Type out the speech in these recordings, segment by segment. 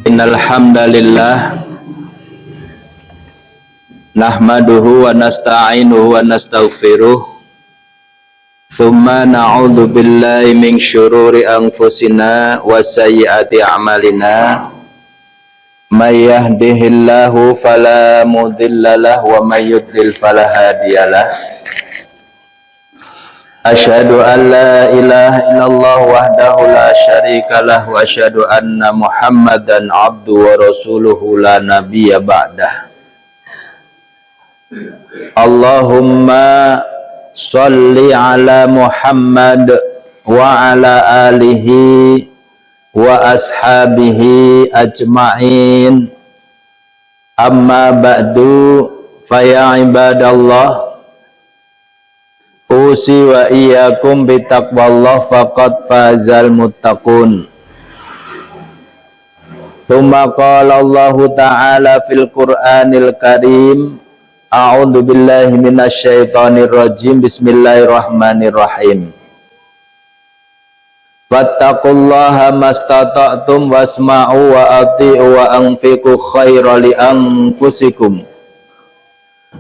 Innal hamdalillah nahmaduhu wa nasta'inuhu wa nastaghfiruh thumma na'udzu billahi min syururi anfusina wa sayyiati a'malina may yahdihillahu fala mudhillalah wa may yudlil fala hadiyalah. Asyhadu an la ilaha illallah wahdahu la syarikalah wa asyhadu anna Muhammadan abdu wa rasuluhu la nabiyya ba'dah. Allahumma sholli ala Muhammad wa ala alihi wa ashabihi ajma'in. Amma ba'du fa ya ibadallah, usi wa iyyakum bitaqwallah faqad fazal muttaqun. Tsumma qala Allah ta'ala fil Qur'anil Karim, a'udzu billahi minasy syaithanir rajim, bismillahirrahmanirrahim. Wattaqullaha mastata'tum wasma'u wa ati'u wa anfiqu khairan li anfusikum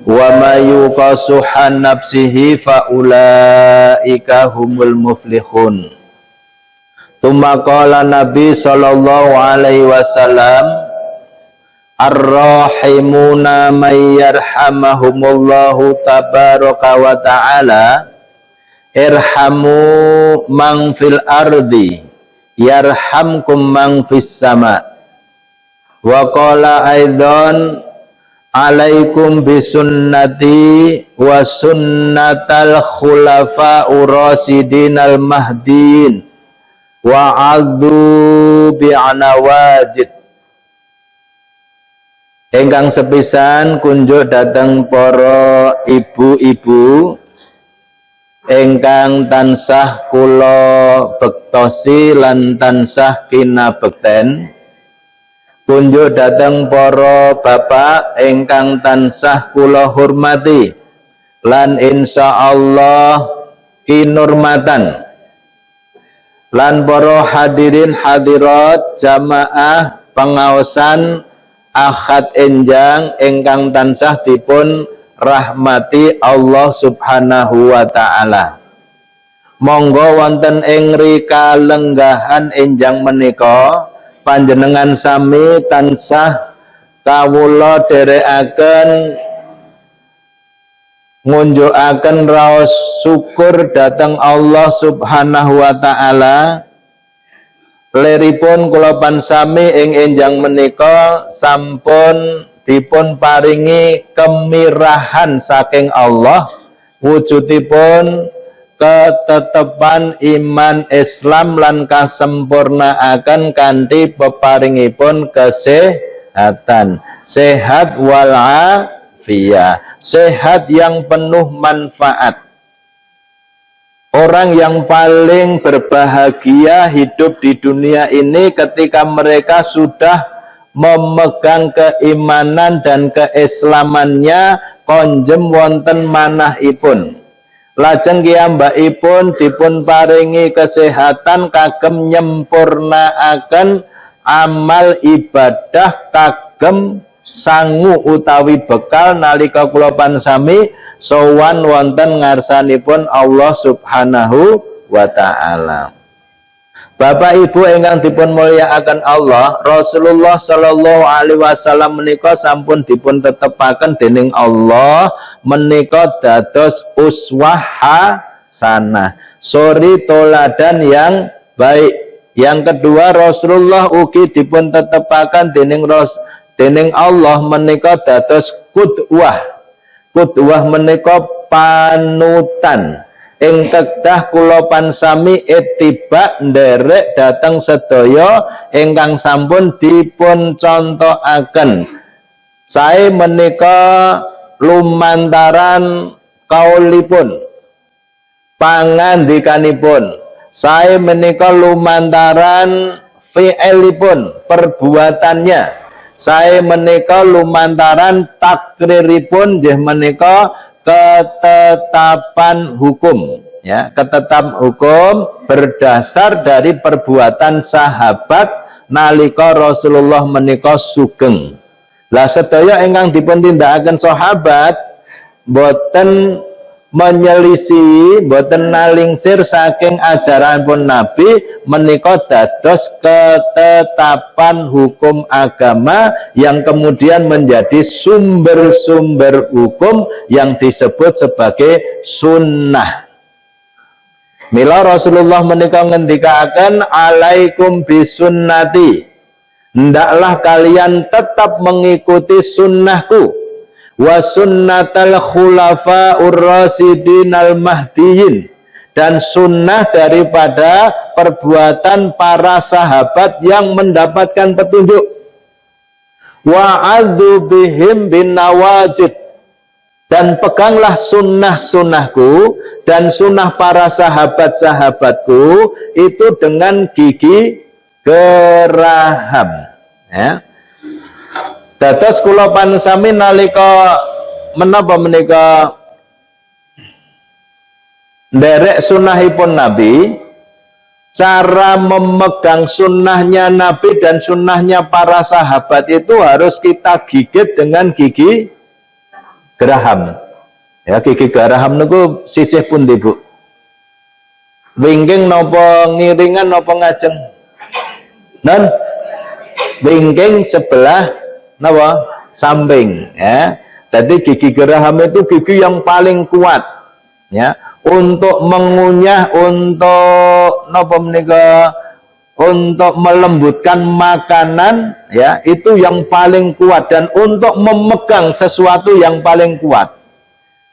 wa ma yuqasuhan nafsihi fa ulaika humul muflihun. Tsumma qala Nabi sallallahu alaihi wasallam, ar-rahimuna may yarhamahumullahu tabaraka wa ta'ala irhamu man fil ardi yarhamkum man fis sama. Wa qala aidan alaikum bisunnati wa sunnatal khulafa'ur rasyidinal mahdiin wa addu bi'anawajid. Ingkang sepisan kunjuk dateng para ibu-ibu ingkang tansah kula bektosi lan tansah kinabekten, kunjuk dateng para bapak ingkang tansah kula hormati lan insyaallah kinurmatan, lan para hadirin hadirat jamaah pengaosan Ahad enjang ingkang tansah dipun rahmati Allah subhanahu wa ta'ala. Monggo wonten ing rika lenggahan enjang menika panjenengan sami tansah kawula dherekaken ngunjukaken raos syukur dhateng Allah subhanahu wa ta'ala. Leripun kula pansami ing enjang menika sampun dipun paringi kemirahan saking Allah, wujudipun ketetepan iman Islam lan kasempurnaaken kanthi peparingipun kesehatan, sehat walafiyah, sehat yang penuh manfaat. Orang yang paling berbahagia hidup di dunia ini ketika mereka sudah memegang keimanan dan keislamannya konjem wonten manahipun. Lajeng kiyambakipun dipun paringi kesehatan kagem nyempurnaaken amal ibadah kagem sangu utawi bekal nalika kula pansami sowan wonten ngarsanipun Allah subhanahu wa ta'ala. Bapak Ibu ingkang dipun mulyakaken Allah, Rasulullah sallallahu alaihi wasallam menika sampun dipun tetepaken dening Allah menika dados uswah hasanah, suri toladan yang baik. Yang kedua, Rasulullah ugi dipun tetepaken dening Allah menika dados qudwah. Qudwah menika panutan ing kedah kula pansami ittiba nderek dhateng sedaya ingkang sampun dipun contohaken. Sae menika lumantaran kaulipun, pangandikanipun. Sae menika lumantaran fi'ilipun, perbuatannya. Sae menika lumantaran takriripun, nggih menika ketetapan hukum, ya, ketetapan hukum berdasar dari perbuatan sahabat nalika Rasulullah menika sugeng. Lah sedaya ingkang dipun tindakaken sahabat boten menyelisihi, boten nalingsir saking ajaranipun Nabi menika dados ketetapan hukum agama yang kemudian menjadi sumber-sumber hukum yang disebut sebagai sunnah. Mila Rasulullah menika ngendikaken alaikum bisunnati, hendaklah kalian tetap mengikuti sunnahku, wa sunnatal khulafa'ur rasyidin al mahdiyin, dan sunnah daripada perbuatan para sahabat yang mendapatkan petunjuk, wa adzu bihim bin nawajid, dan peganglah sunnah-sunnahku dan sunnah para sahabat-sahabatku itu dengan gigi geraham. Ya. Dados kula pansami nalika menapa menika nderek sunnahipun Nabi, cara memegang sunnahnya Nabi dan sunnahnya para sahabat itu harus kita gigit dengan gigi geraham. Ya, gigi geraham niku sisih pundi, Bu? Wingking napa ngiringan napa ngajeng? Non wingking sebelah napa? Samping, ya. Jadi gigi geraham itu gigi yang paling kuat, ya, untuk mengunyah, untuk napa menika, untuk melembutkan makanan, ya, itu yang paling kuat, dan untuk memegang sesuatu yang paling kuat.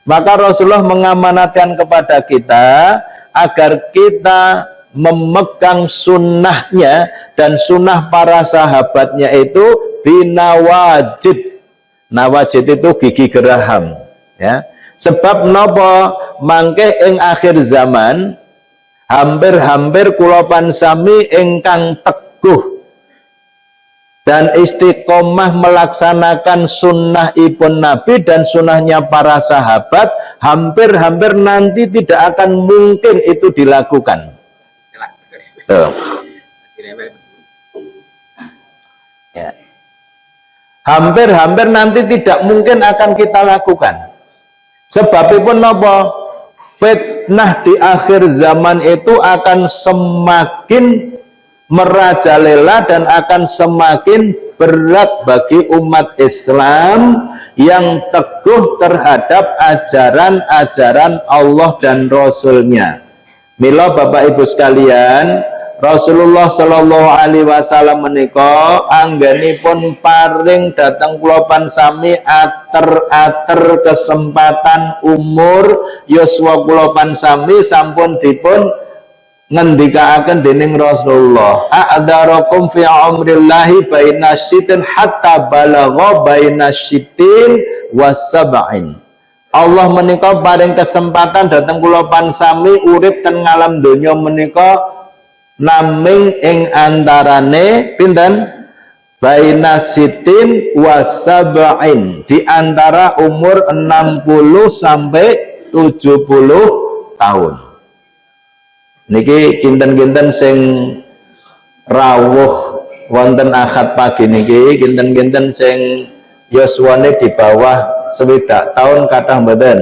Maka Rasulullah mengamanatkan kepada kita agar kita memegang sunnahnya dan sunnah para sahabatnya itu binawajid. Nawajid itu gigi geraham, ya. Sebab napa mangke ing akhir zaman hampir-hampir kula pansami ingkang teguh dan istiqomah melaksanakan sunnah ibn Nabi dan sunnahnya para sahabat, hampir-hampir nanti tidak akan mungkin itu dilakukan. Ya. Hampir-hampir nanti tidak mungkin akan kita lakukan. Sebabipun napa? Fitnah di akhir zaman itu akan semakin merajalela dan akan semakin berat bagi umat Islam yang teguh terhadap ajaran-ajaran Allah dan Rasulnya. Mila Bapak Ibu sekalian, Rasulullah Shallallahu Alaihi Wasallam menika anggenipun paring dateng kula pansami ater-ater kesempatan umur yuswa kula pansami sampun dipun ngendikaaken dening Rasulullah, a'darakum fi amrillahi baina syitin hatta balagha baina syitin wasab'in. Allah menika paring kesempatan dateng kula pansami urip ten ngalam donya menika naming ing antarane pinten? Baina syitin wasab'in, di antara umur 60 sampai 70 tahun. Niki kinten-kinten sing rawuh wonten akad pagi niki, kinten-kinten sing yuswane di bawah 60 tahun kathah mboten?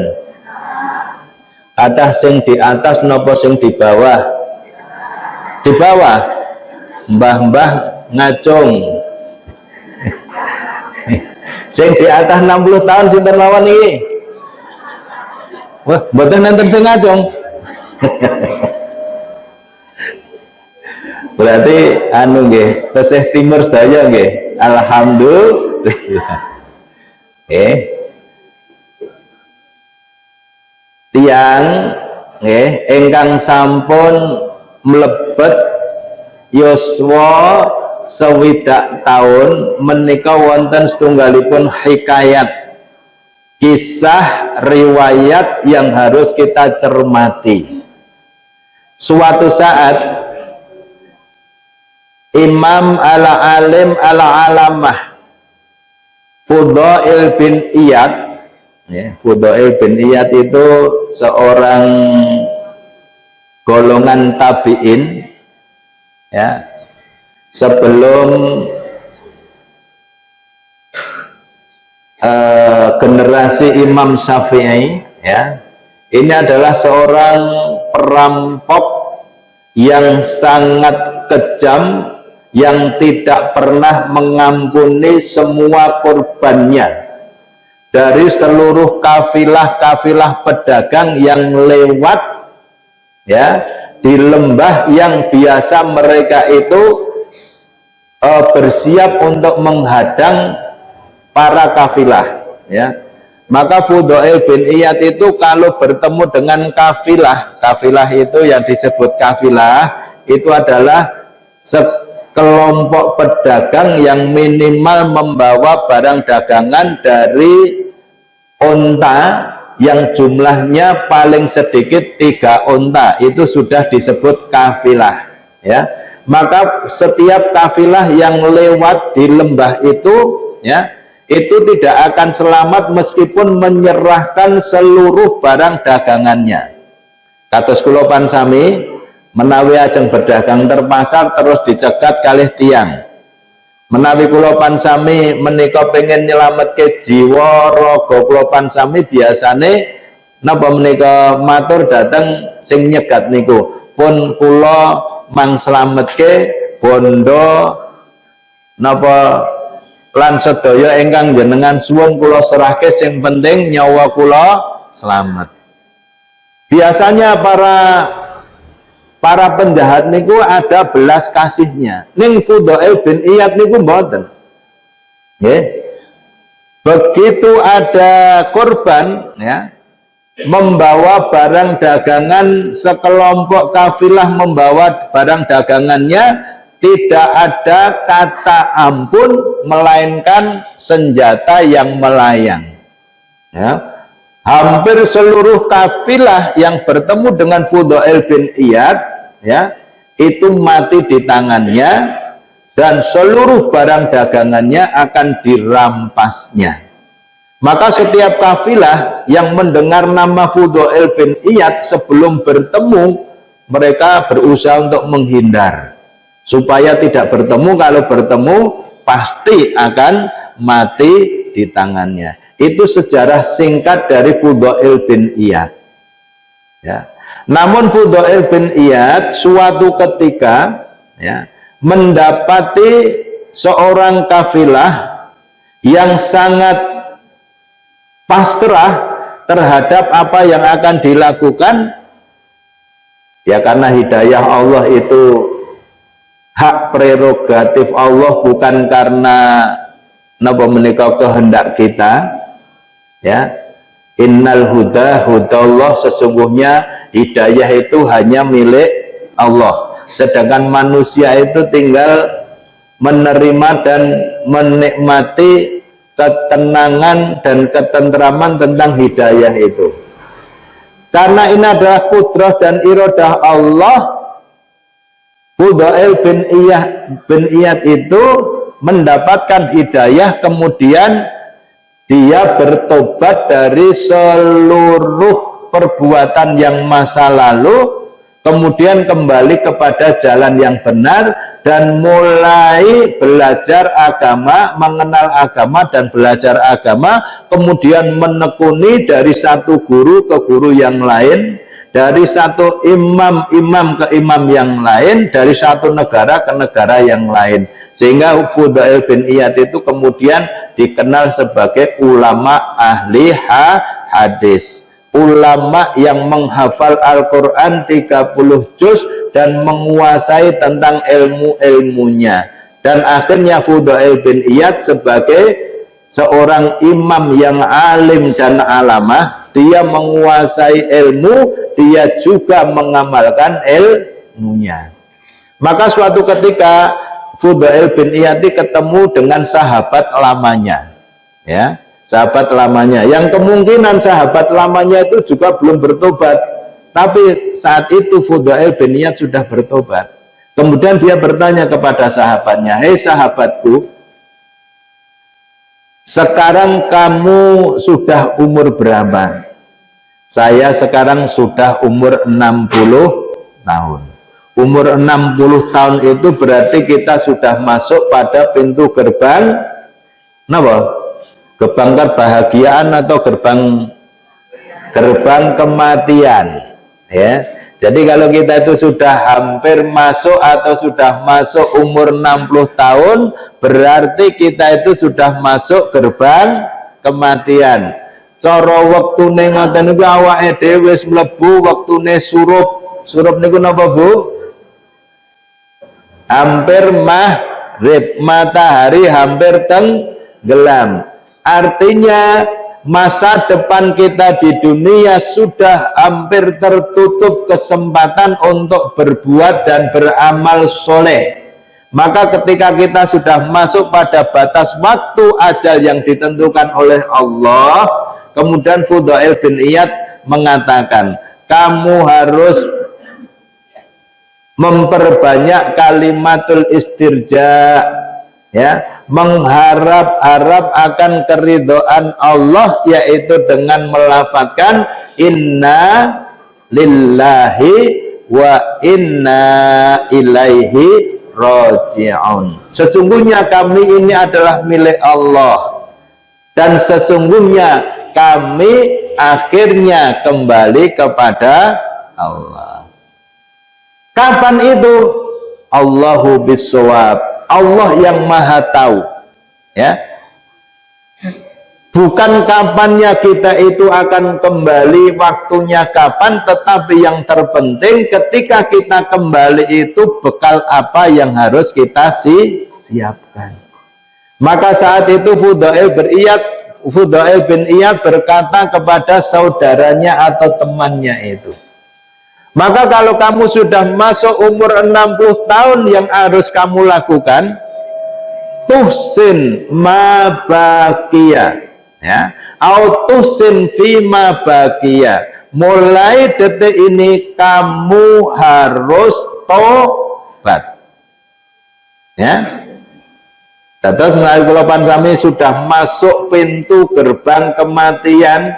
Kathah sing di atas napa sing di bawah? Di bawah. Mbah-mbah ngacung. Sing di atas 60 tahun sinten mawon niki? Wah, mboten nenten sing ngacung. Berarti anu nggih, tesih timur sedaya nggih. Alhamdulillah. Tiang nggih ingkang sampun mlebet yuswa 60 tahun menika wonten setunggalipun hikayat, kisah riwayat yang harus kita cermati. Suatu saat Imam al-alim al-alamah Fudail bin Iyad, ya, Fudail bin Iyad itu seorang golongan tabi'in, ya, sebelum generasi Imam Syafi'i, ya, ini adalah seorang perampok yang sangat kejam, yang tidak pernah mengampuni semua korbannya dari seluruh kafilah-kafilah pedagang yang lewat, ya, di lembah yang biasa mereka itu bersiap untuk menghadang para kafilah, ya. Maka Fudail bin Iyad itu kalau bertemu dengan kafilah itu yang disebut kafilah, itu adalah sekelompok pedagang yang minimal membawa barang dagangan dari unta yang jumlahnya paling sedikit 3 unta, itu sudah disebut kafilah, ya. Maka setiap kafilah yang lewat di lembah itu, ya, itu tidak akan selamat meskipun menyerahkan seluruh barang dagangannya. Kados kula pansami menawi ajeng berdagang terpasar terus dicegat kalih tiang. Menawi kula pansami menika pengen nyelametke jiwa raga kula pansami, biasane napa menika matur dateng sing nyegat niku, pun kula mang slametke bondo napa lan sedaya ingkang jenengan suwun kula serahke, sing penting nyawa kula selamat. Biasanya para penjahat niku ada belas kasihnya. Ning Fudail bin Iyad niku mboten. Nggih. Begitu ada korban, ya, membawa barang dagangan, sekelompok kafilah membawa barang dagangannya, tidak ada kata ampun melainkan senjata yang melayang, ya. Hampir seluruh kafilah yang bertemu dengan Fudail bin Iyad, ya, itu mati di tangannya dan seluruh barang dagangannya akan dirampasnya. Maka setiap kafilah yang mendengar nama Fudail bin Iyad sebelum bertemu, mereka berusaha untuk menghindar supaya tidak bertemu. Kalau bertemu pasti akan mati di tangannya. Itu sejarah singkat dari Fudail bin Iyad, ya. Namun Fudail bin Iyad suatu ketika, ya, mendapati seorang kafilah yang sangat pasrah terhadap apa yang akan dilakukan, ya, karena hidayah Allah itu hak prerogatif Allah, bukan karena napa menika kehendak kita, ya. Innal huda hudallah, sesungguhnya hidayah itu hanya milik Allah, sedangkan manusia itu tinggal menerima dan menikmati ketenangan dan ketentraman tentang hidayah itu. Karena ini adalah kudrah dan iradah Allah, Fudail bin Iyad itu mendapatkan hidayah, kemudian dia bertobat dari seluruh perbuatan yang masa lalu, kemudian kembali kepada jalan yang benar dan mulai belajar agama, mengenal agama dan belajar agama, kemudian menekuni dari satu guru ke guru yang lain, dari satu imam ke imam yang lain, dari satu negara ke negara yang lain, sehingga Fudail bin Iyad itu kemudian dikenal sebagai ulama ahli hadis, ulama yang menghafal Al-Quran 30 juz dan menguasai tentang ilmu-ilmunya. Dan akhirnya Fudail bin Iyad sebagai seorang imam yang alim dan alamah, dia menguasai ilmu, dia juga mengamalkan ilmunya. Maka suatu ketika Fudail bin Iyad ketemu dengan sahabat lamanya, ya, sahabat lamanya yang kemungkinan sahabat lamanya itu juga belum bertobat, tapi saat itu Fudail bin Iyad sudah bertobat. Kemudian dia bertanya kepada sahabatnya, "Hei sahabatku, sekarang kamu sudah umur berapa?" "Saya sekarang sudah umur 60 tahun. Umur 60 tahun itu berarti kita sudah masuk pada pintu gerbang apa? Gerbang kebahagiaan atau gerbang kematian, ya. Jadi kalau kita itu sudah hampir masuk atau sudah masuk umur 60 tahun, berarti kita itu sudah masuk gerbang kematian. Cara wektune ngoten niku awake dhewe wis mlebu wektune surup. Surup niku napa, Bu? Hampir maghrib, matahari hampir tenggelam. Artinya masa depan kita di dunia sudah hampir tertutup kesempatan untuk berbuat dan beramal soleh. Maka ketika kita sudah masuk pada batas waktu ajal yang ditentukan oleh Allah, kemudian Fudail bin Iyad mengatakan, kamu harus memperbanyak kalimatul istirja, ya, mengharap-harap akan keridhaan Allah, yaitu dengan melafadzkan inna lillahi wa inna ilaihi raji'un. Sesungguhnya kami ini adalah milik Allah dan sesungguhnya kami akhirnya kembali kepada Allah. Kapan itu? Allahu bisawab, Allah yang maha tahu, ya. Bukan kapannya kita itu akan kembali, waktunya kapan, tetapi yang terpenting ketika kita kembali itu bekal apa yang harus kita siapkan. Maka saat itu Fudail bin Iyad berkata kepada saudaranya atau temannya itu, maka kalau kamu sudah masuk umur 60 tahun, yang harus kamu lakukan tuhsin ma baqiya, ya, au tuhsin fi ma baqiya, mulai detik ini kamu harus tobat, ya. Terus melalui kulapan sami sudah masuk pintu gerbang kematian,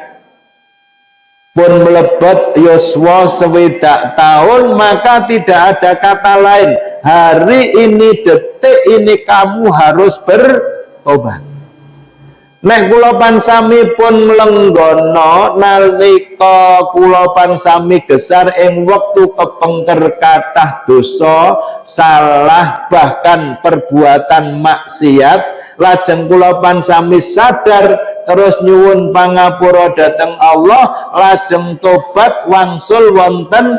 pun melebet yuswa sewidak tahun, maka tidak ada kata lain, hari ini, detik ini kamu harus bertobat. Nek kula pansami pun melenggono nalika kula pansami gesar ing wektu kepengker kathah dosa, salah, bahkan perbuatan maksiat, lajeng kula pansami sadar terus nyuwun pangapura dhateng Allah, lajeng tobat wangsul wonten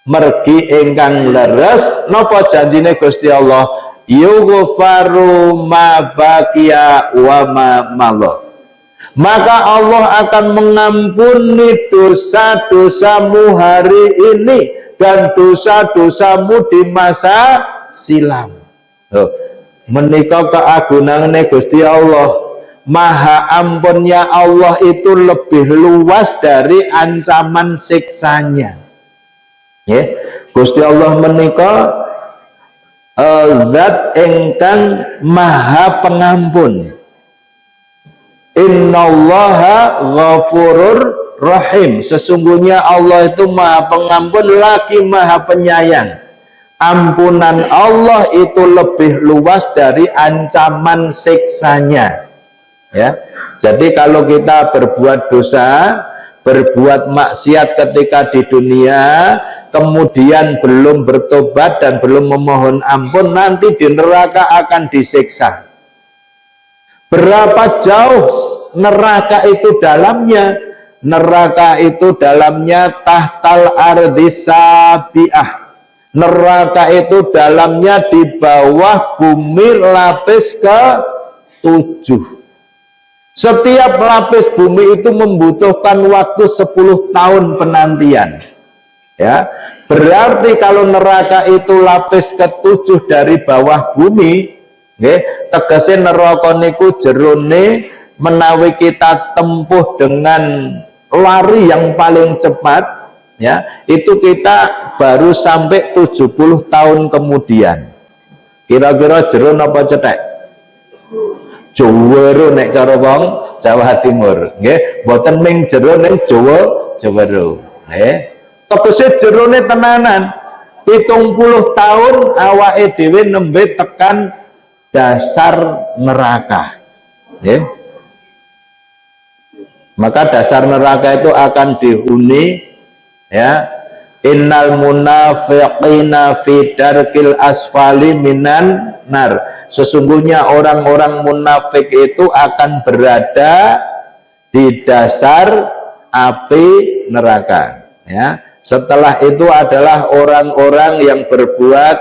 mergi ingkang leres. Napa janjine Gusti Allah? Yughfaru ma baqiya wa ma madha. Maka Allah akan mengampuni dosa-dosamu hari ini dan dosa-dosamu di masa silam. Menika keagunganane Gusti Allah. Maha ampunnya Allah itu lebih luas dari ancaman siksanya. Ya, Gusti Allah menika zat ingkang maha pengampun. Innallaha ghafurur rahim. Sesungguhnya Allah itu maha pengampun lagi maha penyayang. Ampunan Allah itu lebih luas dari ancaman siksanya, ya. Jadi kalau kita berbuat dosa, berbuat maksiat ketika di dunia, kemudian belum bertobat dan belum memohon ampun, nanti di neraka akan disiksa. Berapa jauh neraka itu dalamnya? Neraka itu dalamnya tahtal ardi sabi'ah. Neraka itu dalamnya di bawah bumi lapis ke-7. Setiap lapis bumi itu membutuhkan waktu 10 tahun penantian. Ya, berarti kalau neraka itu lapis ke-7 dari bawah bumi, tegese neraka niku jerone menawi kita tempuh dengan lari yang paling cepat, ya, itu kita baru sampai 70 tahun kemudian. Kira-kira jero napa cetek? Jawara nek cara wong Jawa Timur, nggih, mboten ning jero ning Jawa Jawara, nggih. Tegese jerone tenanan. 70 tahun awake dhewe nembe tekan dasar neraka. Ya. Maka dasar neraka itu akan dihuni, ya, innal munafiqina fi darkil asfali minan nar. Sesungguhnya orang-orang munafik itu akan berada di dasar api neraka, ya. Setelah itu adalah orang-orang yang berbuat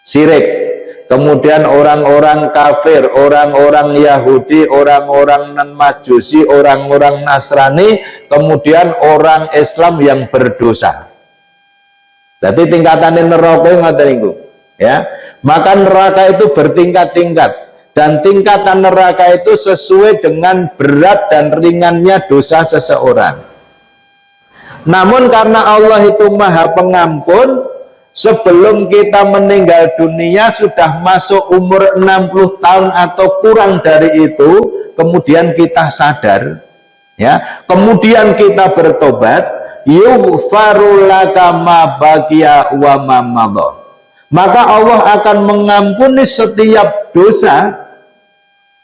syirik. Kemudian orang-orang kafir, orang-orang Yahudi, orang-orang non-Majusi, orang-orang Nasrani, kemudian orang Islam yang berdosa. Jadi tingkatan neraka ngoten niku, ya. Maka neraka itu bertingkat-tingkat, dan tingkatan neraka itu sesuai dengan berat dan ringannya dosa seseorang. Namun karena Allah itu Maha Pengampun, sebelum kita meninggal dunia sudah masuk umur 60 tahun atau kurang dari itu, kemudian kita sadar, ya, kemudian kita bertobat, yughfaru laka ma baqiya wa ma madha. Maka Allah akan mengampuni setiap dosa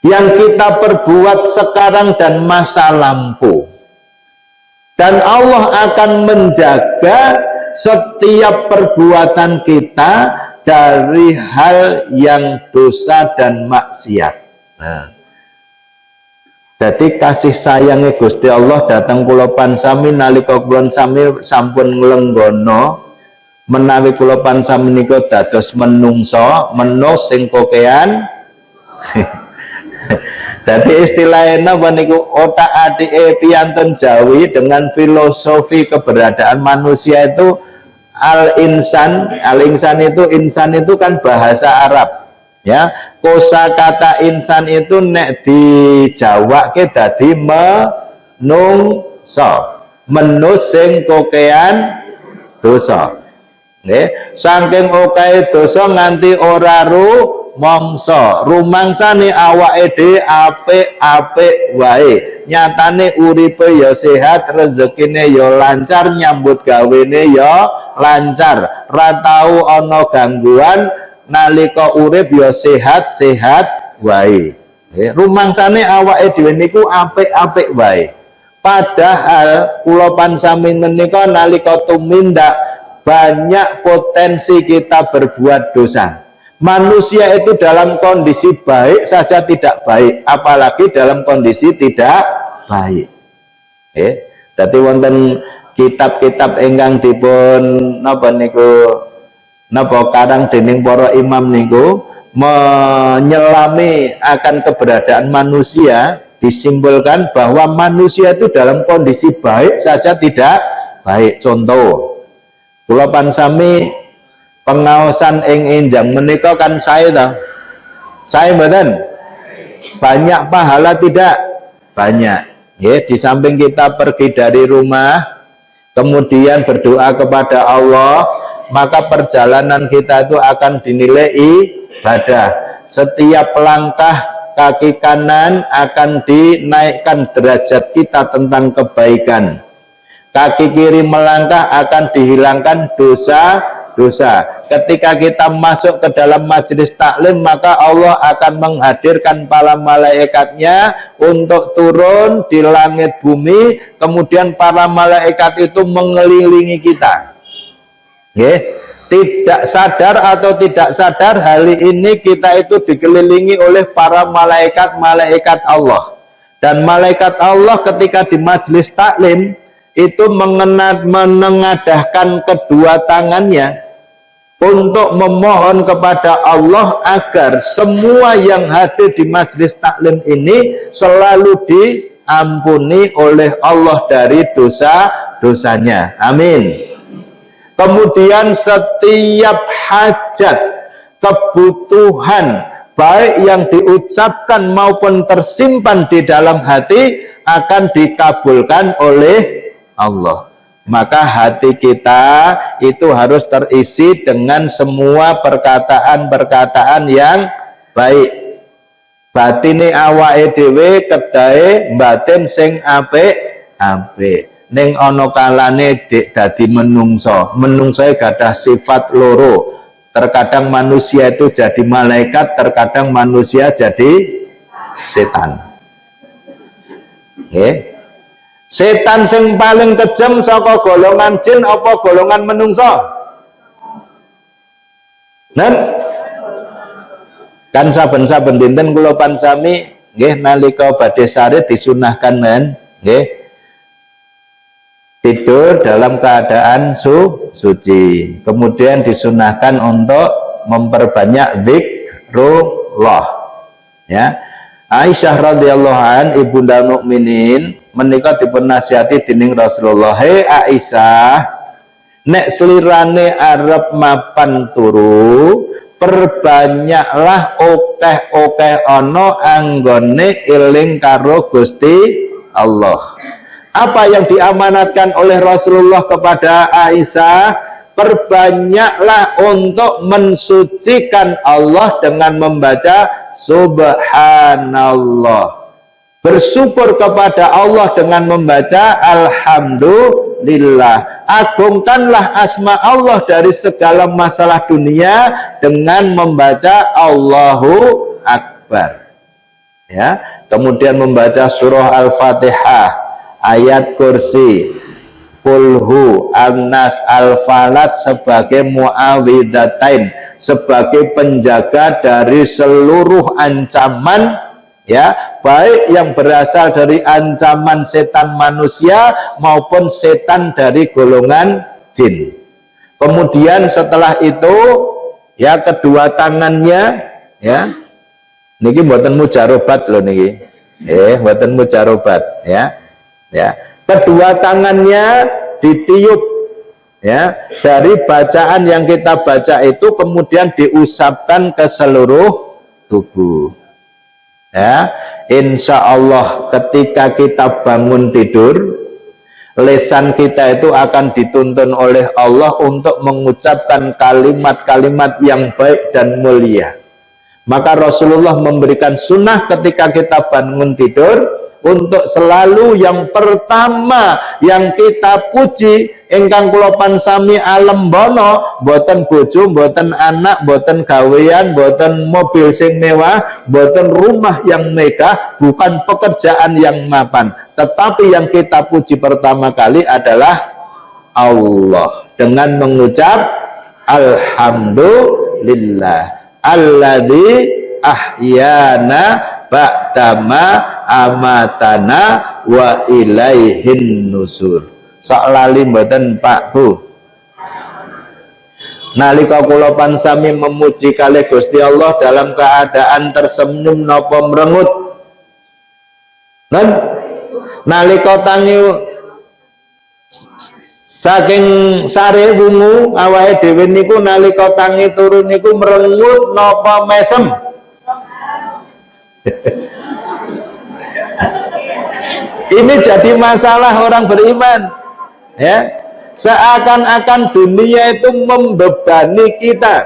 yang kita perbuat sekarang dan masa lampau. Dan Allah akan menjaga setiap perbuatan kita dari hal yang dosa dan maksiat. Nah, jadi kasih sayangnya Gusti Allah datang kula pansami nalika kula sami sampun nglenggono menawi kula pansami nika dados menungso menus sing kokean. Jadi istilahnya apa niku, otak atik piantun Jawi dengan filosofi keberadaan manusia itu al-insan itu, insan itu kan bahasa Arab, ya. Kosakata insan itu nek di Jawa ke dadi menungso, menus sing kokean dosa. Nggih, saking oke dosa nganti ora mongso rumangsane awake dhewe apik-apik wae, nyatane uripe ya sehat, rezekine ya lancar, nyambut gawene ya lancar, ra tau ana gangguan, nalika urip ya sehat-sehat wae. Rumangsane awake dhewe niku apik-apik wae. Padahal kula pansami menika nalika tumindak banyak potensi kita berbuat dosa. Manusia itu dalam kondisi baik saja tidak baik, apalagi dalam kondisi tidak baik. Jadi wonten kitab-kitab ingkang dipun napa niku napa karang dening para imam niku menyelami akan keberadaan manusia, disimbolkan bahwa manusia itu dalam kondisi baik saja tidak baik. Contoh, kula pansami pengaosan ing enjang menika kan saya tahu, saya mboten banyak pahala tidak banyak, ya. Di samping kita pergi dari rumah kemudian berdoa kepada Allah, maka perjalanan kita itu akan dinilai ibadah. Setiap langkah kaki kanan akan dinaikkan derajat kita tentang kebaikan, kaki kiri melangkah akan dihilangkan dosa. Ketika kita masuk ke dalam majelis taklim, maka Allah akan menghadirkan para malaikatnya untuk turun di langit bumi, kemudian para malaikat itu mengelilingi kita. Tidak sadar atau tidak sadar, hari ini kita itu dikelilingi oleh para malaikat-malaikat Allah. Dan malaikat Allah ketika di majelis taklim itu menengadahkan kedua tangannya untuk memohon kepada Allah agar semua yang hadir di majelis taklim ini selalu diampuni oleh Allah dari dosa-dosanya. Amin. Kemudian setiap hajat, kebutuhan, baik yang diucapkan maupun tersimpan di dalam hati akan dikabulkan oleh Allah. Maka hati kita itu harus terisi dengan semua perkataan-perkataan yang baik. Batine awake dhewe kedahe batin sing apik-apik. ning ana kalane dek dadi menungso. Menungsoe gadah sifat loro. Terkadang manusia itu jadi malaikat, terkadang manusia jadi setan. Nggih. Setan sing paling kejam saka golongan jin apa golongan menungso? Nen? Kan saben-saben dinten kula pansami nggih nalika badhe sare disunahkan men nggih tidur dalam keadaan suci. Kemudian disunahkan untuk memperbanyak zikrullah. Ya. Aisyah radhiyallahu an ibunda mukminin menika dipun nasihati dening Rasulullah, "Hei Aisyah, nek slirane arep mapan turu, perbanyaklah okeh-okeh ana anggone eling karo Gusti Allah." Apa yang diamanatkan oleh Rasulullah kepada Aisyah? Perbanyaklah untuk mensucikan Allah dengan membaca Subhanallah. Bersyukur kepada Allah dengan membaca Alhamdulillah. Agungkanlah asma Allah dari segala masalah dunia dengan membaca Allahu Akbar. Ya, kemudian membaca surah Al-Fatihah, ayat kursi, Kulhu, An-Nas, Al-Falaq sebagai mu'awidhatain, sebagai penjaga dari seluruh ancaman, ya, baik yang berasal dari ancaman setan manusia maupun setan dari golongan jin. Kemudian setelah itu, ya, kedua tangannya, ya, niki mboten mujarobat loh niki, mboten mujarobat, ya, ya. Kedua tangannya ditiup, ya, dari bacaan yang kita baca itu kemudian diusapkan ke seluruh tubuh. Ya, insya Allah ketika kita bangun tidur, lisan kita itu akan dituntun oleh Allah untuk mengucapkan kalimat-kalimat yang baik dan mulia. Maka Rasulullah memberikan sunnah ketika kita bangun tidur untuk selalu yang pertama yang kita puji ingkang kula pansami alem bono, boten bojo, boten anak, boten gawean, boten mobil sing mewah, boten rumah yang megah, bukan pekerjaan yang mapan, tetapi yang kita puji pertama kali adalah Allah dengan mengucap Alhamdulillah alladzi ahyana ba'dama amatana wa ilaihin nusur. Sak lali mboten Pak Bu. Nalika kula pansami memuji kalih Gusti Allah dalam keadaan tersenyum napa mrengut. Nalika tangi saking sare wungu awake dhewe niku nalika tangi turun niku mrengut napa mesem. Ini jadi masalah orang beriman, ya. Seakan-akan dunia itu membebani kita,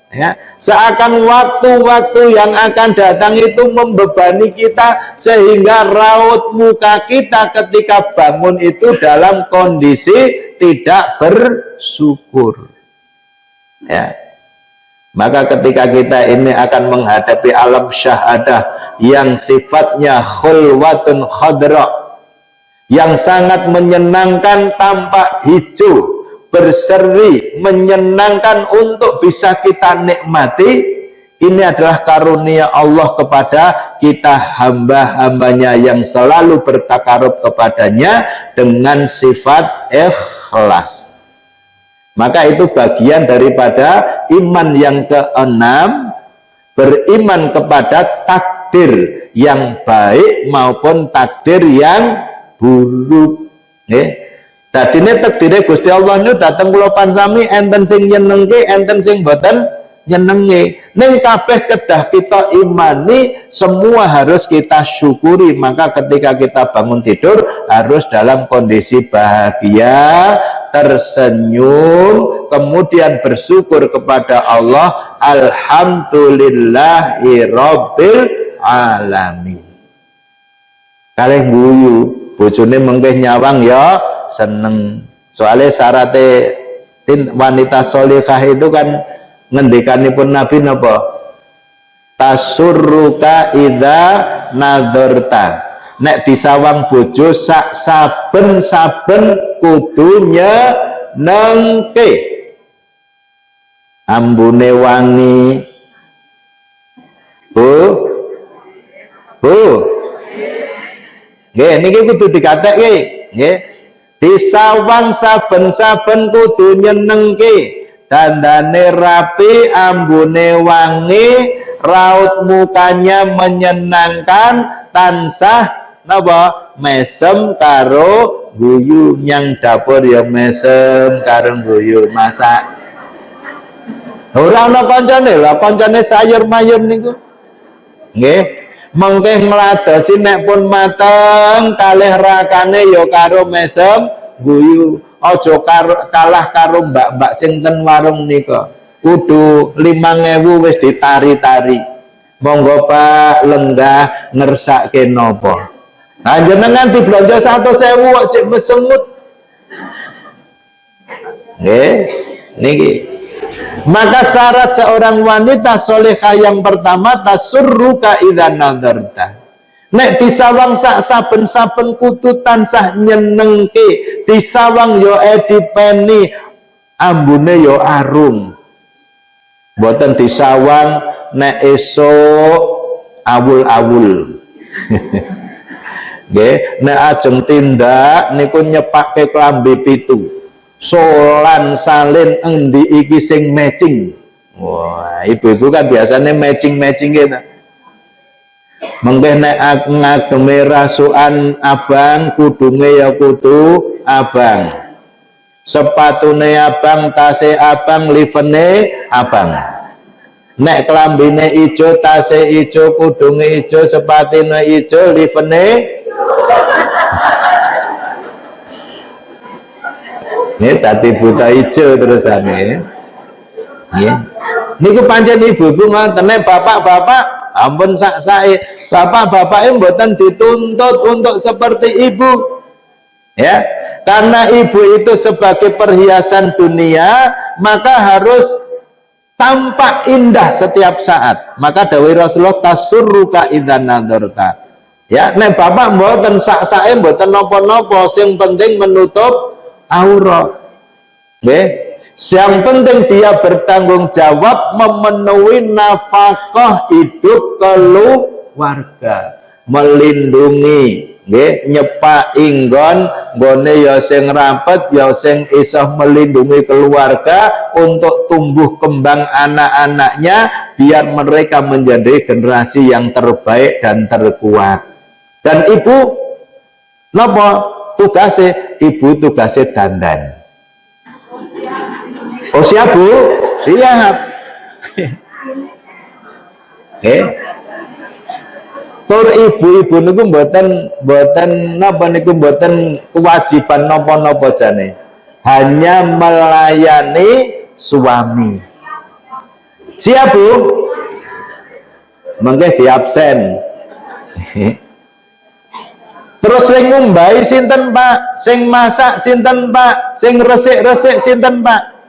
ya. Seakan waktu-waktu yang akan datang itu membebani kita, sehingga raut muka kita ketika bangun itu dalam kondisi tidak bersyukur, ya. Maka ketika kita ini akan menghadapi alam syahadah yang sifatnya khulwatun khadra, yang sangat menyenangkan, tampak hijau, berseri, menyenangkan untuk bisa kita nikmati, ini adalah karunia Allah kepada kita hamba-hambanya yang selalu bertakarub kepadanya dengan sifat ikhlas. Maka itu bagian daripada iman yang keenam, beriman kepada takdir yang baik maupun takdir yang buruk. Tadi ini takdirnya Gusti Allah itu datang kula pansami enten sing nyenengke, enten sing boten nyenengi. Ning kabeh kedah kita imani, semua harus kita syukuri. Maka ketika kita bangun tidur harus dalam kondisi bahagia, tersenyum, kemudian bersyukur kepada Allah. Alhamdulillahirabbil alamin. Kalih guyu bojone mengke nyawang ya seneng. Soalnya syaratnya wanita solihah itu kan ngendikanipun Nabi napa? Tasurruka idza nadzarta. Nek disawang bojo sak saben-saben kudunya nengke. Ambune wangi. Bu. Nggih, niki kudu dikatekke, nggih. Disawang saben-saben kudu nyenengke. Dandane rapi, ambune wangi, raut mukanya menyenangkan, tansah napa? Mesem karo guyu, nyang dapur ya mesem karo guyu, masak. Ora ana kancane, lah kancane sayur-mayur niku. Nggih, mengke ngladosi nek pun mateng kalih rakane ya karo mesem guyu. Aja kalah karo mbak-mbak sing ten warung nika. Kudu 5.000 wis ditari-tari. Monggo Pak lenggah ngersake napa? Nah jenengan diblanja 100.000 kok cek mesengut. Nggih, niki. Maka syarat seorang wanita solehah yang pertama tasurruka idza nadzarta. Nek disawang sak saben-saben kudu tansah nyenengke, disawang yo edipeni, ambune yo arum. Mboten disawang nek esuk awul-awul. Nggih, nek ajeng tindak niku nyepake klambi pitu. Solan salin endi iki sing matching. Wah, ibu-ibu kan biasanya matching-matching gitu. Mengke nek ngageme rasukan abang, kudunge ya kudu abang. Sepatune abang, tase abang, livene abang. Nek klambine ijo, tase ijo, kudunge ijo, sepatine ijo, livene ini tadi buta ijo terusane. Nggih. Niku pancen ibu-ibu ngoten, nek bapak-bapak ampun sak-sake. Bapak-bapake mboten dituntut untuk seperti ibu. Ya, karena ibu itu sebagai perhiasan dunia, maka harus tampak indah setiap saat. Maka dawuh Rasulullah tasurruka idza nadzarta. Ya, nek bapak mboten sak-sake mboten napa-napa, sing penting menutup aurat. Nggih. Yang penting dia bertanggung jawab memenuhi nafkah hidup keluarga, melindungi, nggih, nyepaki nggone ya sing rapet, ya sing iso melindungi keluarga untuk tumbuh kembang anak-anaknya biar mereka menjadi generasi yang terbaik dan terkuat. Dan ibu napa tugasnya? Ibu tugasnya dandan. Oh siap Bu? Siap. Tur ibu-ibu niku mboten napa niku mboten kewajiban napa-napa jane. Hanya melayani suami. Siap Bu? Mengke diabsen. Terus sing ngumbahi sinten Pak? Sing masak sinten Pak? Sing resik-resik sinten Pak?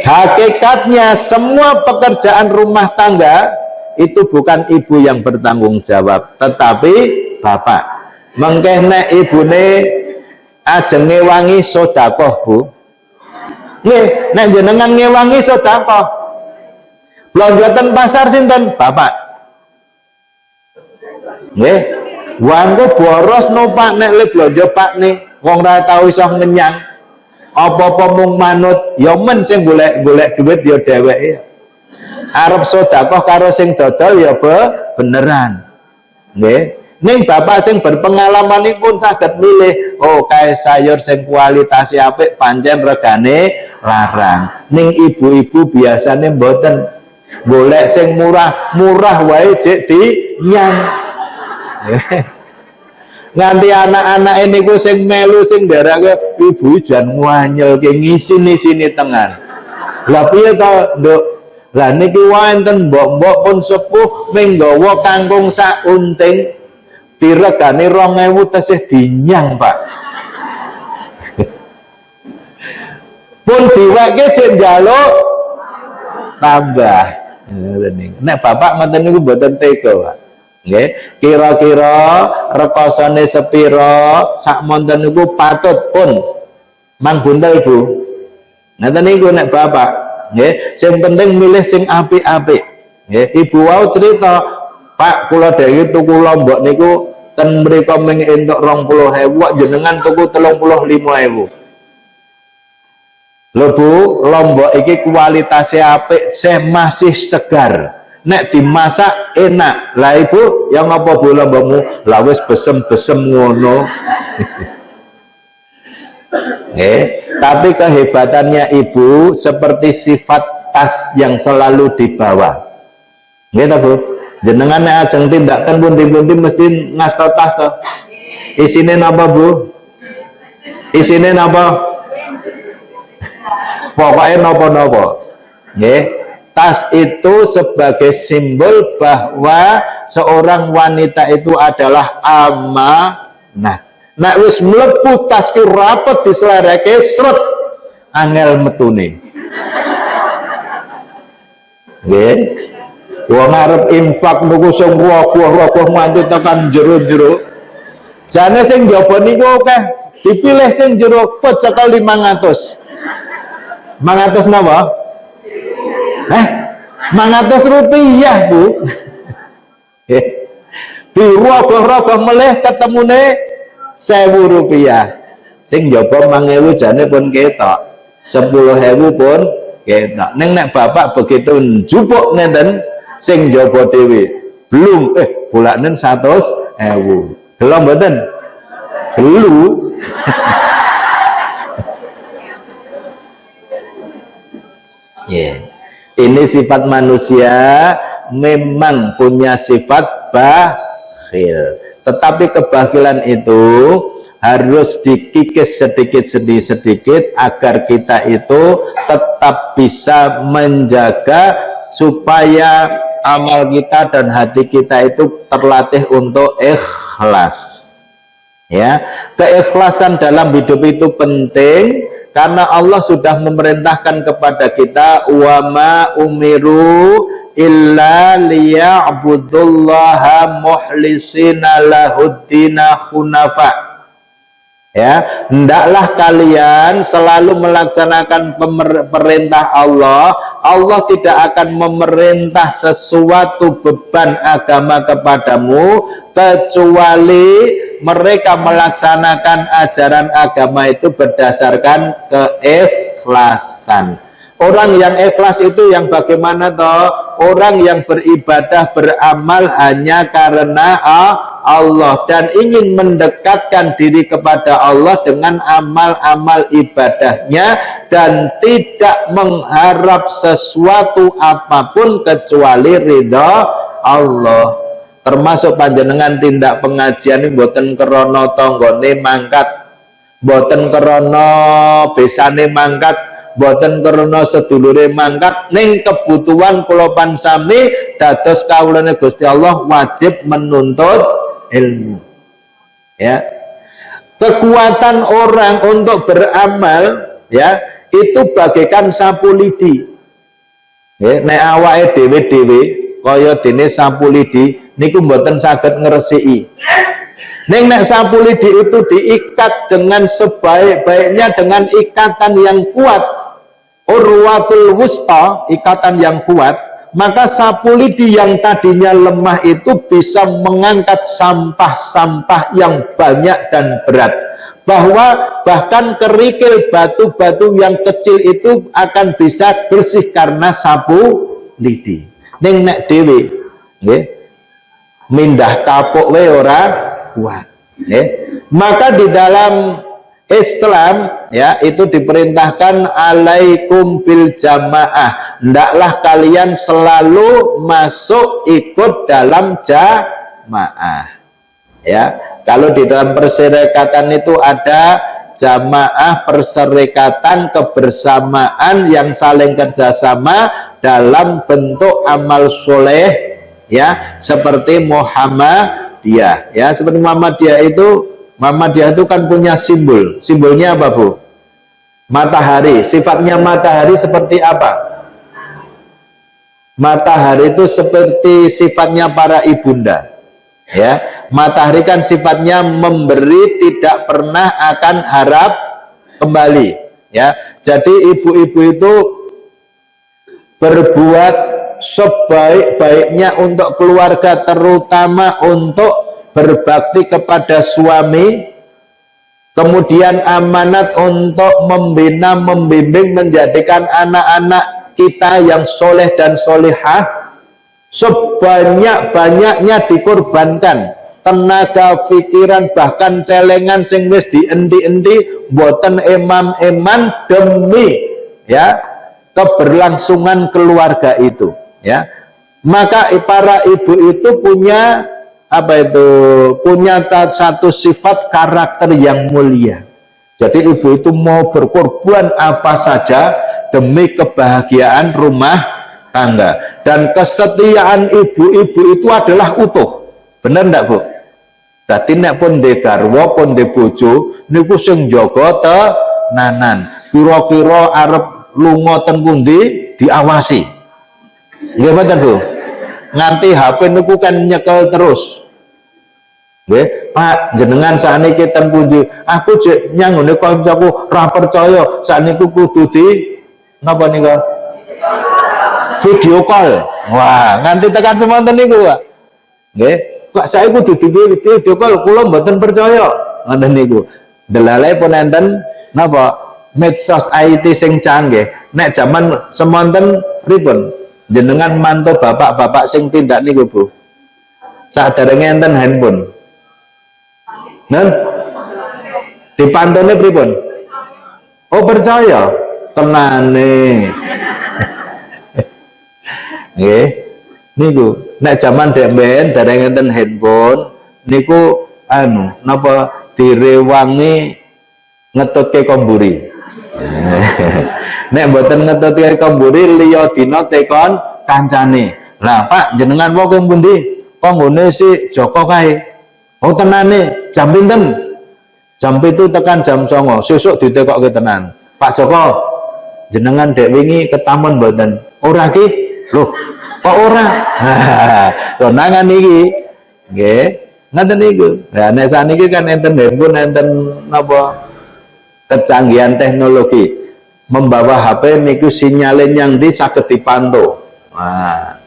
Hakikatnya semua pekerjaan rumah tangga itu bukan ibu yang bertanggung jawab, tetapi bapak. Mengke nek ibune ajeng ngewangi sedekah Bu. Nggih, nek jenengan ngewangi sedekah. Belanja pasar sinten? Bapak. Nggih. Wangku boros no Pak nek le belanja Pak nih. Wong ra tau iso ngenyang. Apa-apa mung manut, ya men sing golek-golek duit ya dheweke. Arep sedekah karo sing dodol ya beneran. Nggih. Ning bapak sing berpengalaman pun saged milih, oh kae sayur sing kualitas apik pancen regane larang. Ning ibu-ibu biasane mboten. Golek sing murah wae jek dinyang. Nganti anak-anak ini ku sing melu sing darake ibu jan nganyel ke ngisi-sini tengan. Lah piye to, Nduk? Lah niki wonten mbok-mbok pun sepuh menggawa kangkung sak unting diregani 2000 tesih dinyang, Pak. Pun diweke cek njaluk tambah. Nek bapak ngoten niku mboten tega, Pak. Nggih, kira-kira rekosane sepira sak monten niku patut pun mang buntel, Bu. Ngoten niku nek bapak, nggih, sing penting milih sing apik-apik. Nggih, ibu wau cerita, Pak, kula dhewe tuku lombok niku ten mriko ming entuk 20.000, jenengan tuku 35.000. Lho Bu, lombok iki kualitasnya apik, masih segar. Nek dimasak enak. Lah Ibu, yang apa Bu lombokmu? Lah wis besem-besem ngono. Tapi kehebatannya Ibu seperti sifat tas yang selalu dibawa. Nggih ta Bu? Jenengan nek ajeng tindakan pundi-pundi mesti ngasta tas to. Isine napa Bu? Isine napa? Pokoknya napa-napa. Nggih. Tas itu sebagai simbol bahwa seorang wanita itu adalah amanah. Nek wis mlebu tas ki rapet dislereke sret angel metune. Nggih. Wong arep infak niku sing rogoh-rogoh nganti tekan jero-jero. Jane sing njaba niku akeh, dipilih sing jero pecekel 500. 500 napa? 500 rupiah Bu. Dirogoh-rogoh meleh ketemune 1000 rupiah. Sing njaba 5000 jane pun ketok, 10.000 pun ketok. Nek bapak begitu njupuk nenten sing njaba dhewe belum bolanen 100.000. Gelem mboten? Gelu. Ini sifat manusia memang punya sifat bakhil, tetapi kebakilan itu harus dikikis sedikit agar kita itu tetap bisa menjaga supaya amal kita dan hati kita itu terlatih untuk ikhlas. Ya, keikhlasan dalam hidup itu penting. Karena Allah sudah memerintahkan kepada kita, wa ma umiru illa liya'budullaha muhlisina lahuddina hunafa. Ya, hendaklah kalian selalu melaksanakan perintah Allah. Allah tidak akan memerintah sesuatu beban agama kepadamu kecuali mereka melaksanakan ajaran agama itu berdasarkan keikhlasan. Orang yang ikhlas itu yang bagaimana toh? Orang yang beribadah, beramal hanya karena Allah dan ingin mendekatkan diri kepada Allah dengan amal-amal ibadahnya dan tidak mengharap sesuatu apapun kecuali ridha Allah. Termasuk panjenengan tindak pengajian ini mboten krana tanggane mangkat, mboten krana besane mangkat, mboten krana sedulure mangkat, ning kebutuhan kula pansami dados kawulane Gusti Allah wajib menuntut ilmu. Ya. Kekuatan orang untuk beramal ya itu bagaikan sapu lidi. Ya, nek awake dhewe-dhewe kaya dene sapu lidi niku mboten saged ngresiki. Ning nek sapu lidi itu diikat dengan sebaik-baiknya dengan ikatan yang kuat, urwatul wusta, ikatan yang kuat, maka sapu lidi yang tadinya lemah itu bisa mengangkat sampah-sampah yang banyak dan berat. Bahwa bahkan kerikil batu-batu yang kecil itu akan bisa bersih karena sapu lidi. Ning nek dhewe nggih mindah kapuk wae ora kuat. Maka di dalam Islam ya itu diperintahkan alaikum bil jamaah. Hendaklah kalian selalu masuk ikut dalam jamaah. Ya, kalau di dalam perserikatan itu ada jamaah, perserikatan, kebersamaan yang saling kerjasama dalam bentuk amal soleh, ya, seperti Muhammadiyah, ya, seperti Muhammadiyah itu kan punya simbol. Simbolnya apa, Bu? Matahari. Sifatnya matahari seperti apa? Matahari itu seperti sifatnya para ibunda, ya. Matahari kan sifatnya memberi, tidak pernah akan harap kembali, ya. Jadi ibu-ibu itu berbuat sebaik-baiknya untuk keluarga, terutama untuk berbakti kepada suami, kemudian amanat untuk membina, membimbing, menjadikan anak-anak kita yang soleh dan solihah, sebanyak-banyaknya dikorbankan tenaga, pikiran, bahkan celengan sing wis diendi-endi, boten eman-eman demi, ya, keberlangsungan keluarga itu, ya. Maka para ibu itu punya punya satu sifat karakter yang mulia. Jadi ibu itu mau berkorban apa saja demi kebahagiaan rumah tangga, dan kesetiaan ibu-ibu itu adalah utuh. Benar enggak, Bu? Dadi nek pun ndek garwa, pun ndek bojo niku sing jaga tenanan. Kira-kira arep lunga ten pundi diawasi. Nggih mboten, Bu? Nganti HP niku kan nyekel terus. Nggih, Pak, jenengan sakniki ten pundi? Aku jek nyang ngene kancaku ra percaya, sakniku kudu di napa niku? Video call. Wah, nganti tekan semonten niku, Pak. Nggih, kok saya kudu di video call, kula mboten percaya. Ngoten niku. Delalae pun enten napa? Medsos IT sing canggih. Nek zaman semonten pripun? Jenengan mantu bapak-bapak sing tindak niku, Bu. Saderenge enten handphone. Nah, dipantune pripun? Oh, percaya tenane. Nggih. Niku nek jaman demben dereng enten handphone niku napa direwangi ngetutke komburi. Nek mboten ngetutke komburi liya dina tekon kancane. Lah, Pak, jenengan wong pundi? Kok nggone si Joko kae. Oh, tenane, jam pinten? Jam 7 tekan jam 09.00, sesuk ditekokke tenan. Pak Joko, jenengan dek wingi ketamun mboten? Ora ki? Loh, kok ora? Lho nangan iki. Nggih, ngoten niku. Lah nek saniki kan enten handphone, enten napa kecanggihan teknologi. Membawa HP niku sinyalin yang di saged dipantau. Wah,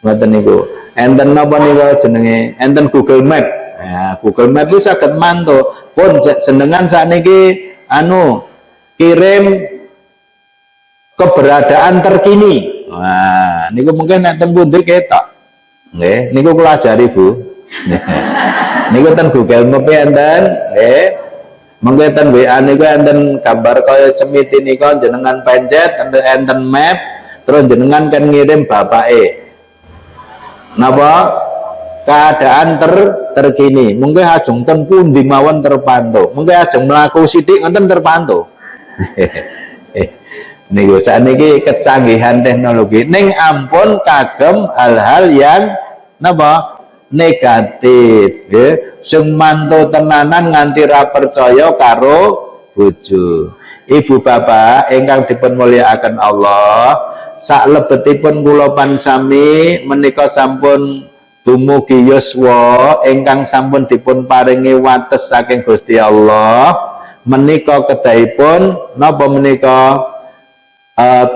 ngoten niku. Enten napa niku jenenge? Enten Google Map. Ya, Google Map itu saged mantu. Pun jenengan sakniki kirim keberadaan terkini. Wah, niku mungkin nek teng pundi ketok. Nggih, niku kula ajari, Bu. Niku ten Google Map enten, nggih. Mengke ten WA niku enten gambar kaya cemiti nika jenengan pencet enten map, terus jenengan kan ngirim bapake. Napa? Keadaan terkini. Mungkin ajeng ten pundi mawon terpantau. Mungkin ajeng mlaku sithik ngoten terpantau. Niku sakniki kecanggihan teknologi. Ning ampun kagem hal-hal yang napa? Negatif, nggih. Sing mantu tenanan nganti ra percaya karo bojo. Ibu bapak ingkang dipun mulyakaken Allah, saklebetipun kula pansami menika sampun dumugi yuswa ingkang sampun dipun paringi wates saking Gusti Allah, menika kedahipun napa menika